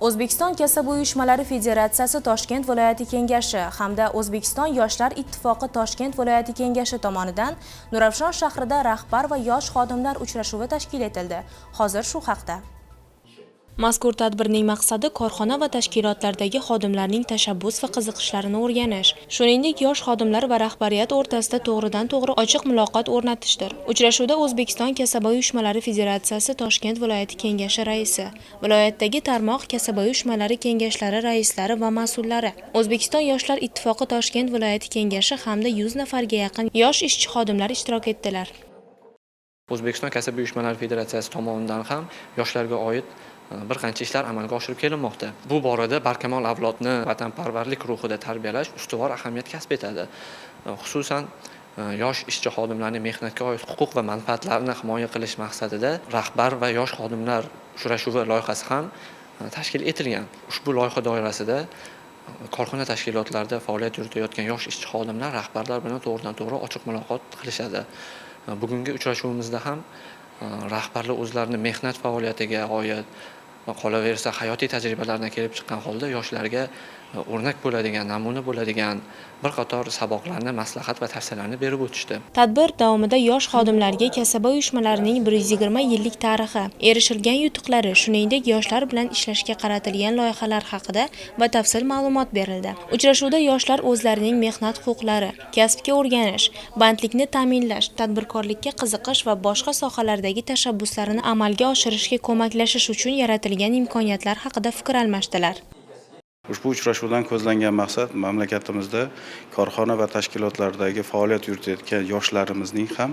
O'zbekiston kasaba uyushmalari federatsiyasi Toshkent viloyati kengashi hamda O'zbekiston yoshlar ittifoqi Toshkent viloyati kengashi tomonidan Nurafshon shahrida rahbar va yosh xodimlar uchrashuvi tashkil etildi. Hozir shu haqda. Mazkur tadbirning maqsadi korxona va tashkilotlardagi xodimlarning tashabbus va qiziqishlarini o'rganish, shuningdek yosh xodimlar va rahbariyat o'rtasida to'g'ridan-to'g'ri ochiq muloqot o'rnatishdir. Uchrashuvda O'zbekiston kasaba uyushmalari federatsiyasi Toshkent viloyati kengashi raisi, viloyatdagi tarmoq kasaba uyushmalari kengashlari raislari va mas'ullari, O'zbekiston yoshlar ittifoqi Toshkent viloyati kengashi hamda 100 nafarga yaqin yosh ishchi xodimlar ishtirok etdilar. O'zbekiston kasaba uyushmalari federatsiyasi tomonidan ham yoshlarga oid bir qancha ishlar amalga oshirib kelinmoqda. Bu borada barkamol avlodni vatanparvarlik ruhida tarbiyalash ustuvor ahamiyat kasb etadi. Xususan yosh ishchi xodimlarning mehnatga oid huquq va manfaatlarini himoya qilish maqsadida rahbar va yosh xodimlar uchrashuvi loyihasi ham tashkil etilgan. Ushbu loyiha doirasida korxona tashkilotlarida faoliyat yuritayotgan yosh ishchi xodimlar rahbarlar bilan to'g'ridan-to'g'ri ochiq muloqot qilishadi. Bugungi uchrashuvimizda ham rahbarlar o'zlarining mehnat faoliyatiga oid qolaversa hayotiy tajribalaridan kelib chiqqan holda yoshlarga o'rnak bo'ladigan, namuna bo'ladigan bir qator saboqlarni, maslahat va tavsiyalarni berib o'tishdi. Tadbir davomida yosh xodimlarga kasaba uyushmalarining 120 yillik tarixi, erishilgan yutuqlari, shuningdek yoshlar bilan ishlashga qaratilgan loyihalar haqida batafsil ma'lumot berildi. Uchrashuvda yoshlar o'zlarining mehnat huquqlari, kasbga o'rganish, bandlikni ta'minlash, tadbirkorlikka qiziqish va boshqa sohalardagi tashabbuslarini amalga oshirishga ko'maklashish uchun yaratilgan imkoniyatlar haqida fikr almashdilar. Ushbu uchrashuvdan ko'zlangan maqsad mamlakatimizda korxona va tashkilotlardagi faoliyat yuritayotgan yoshlarimizning ham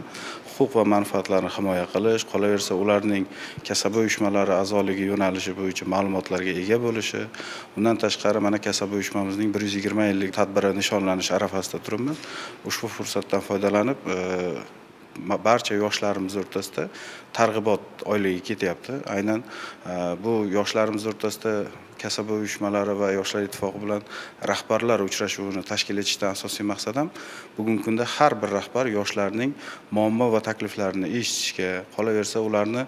huquq va manfaatlarini himoya qilish, qolaversa ularning kasaba uyushmalari a'zoligi yo'nalishi bo'yicha ma'lumotlarga ega bo'lishi. Bundan tashqari mana kasaba uyushmamizning 120 yillik tadbiri nishonlanish arafasida turibmiz. Ushbu fursatdan foydalanib barcha yoshlarimiz o'rtasida targ'ibot oyligi ketyapti. Aynan bu yoshlarimiz o'rtasida kasaba uyushmalari va yoshlar ittifoqi bilan rahbarlar uchrashuvini tashkil etishdan asosiy maqsad ham bugungi kunda har bir rahbar yoshlarning muammo va takliflarini eshitishga, qolaversa ularni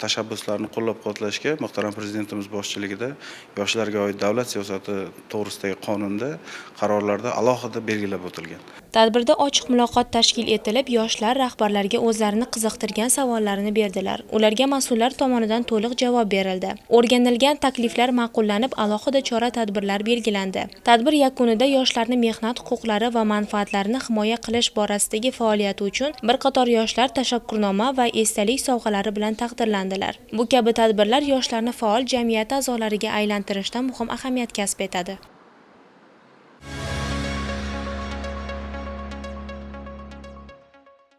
tashabbuslarini qo'llab-quvvatlashga muhtaram prezidentimiz boshchiligida yoshlarga oid davlat siyosati to'g'risidagi qonunda qarorlarda alohida belgilab o'tilgan. Tadbirda ochiq muloqot tashkil etilib, yoshlar rahbarlarga o'zlarini qiziqtirgan savollarini berdilar. Ularga mas'ullar tomonidan to'liq javob berildi. O'rganilgan takliflar ma'qullanib, alohida chora-tadbirlar belgilandi. Tadbir yakunida yoshlarni mehnat huquqlari va manfaatlarini himoya qilish borasidagi faoliyati uchun bir qator yoshlar tashakkurnoma va esdalik sovg'alari bilan taqdirlandilar. Bu kabi tadbirlar yoshlarni faol jamiyat a'zolariga aylantirishda muhim ahamiyat kasb etadi.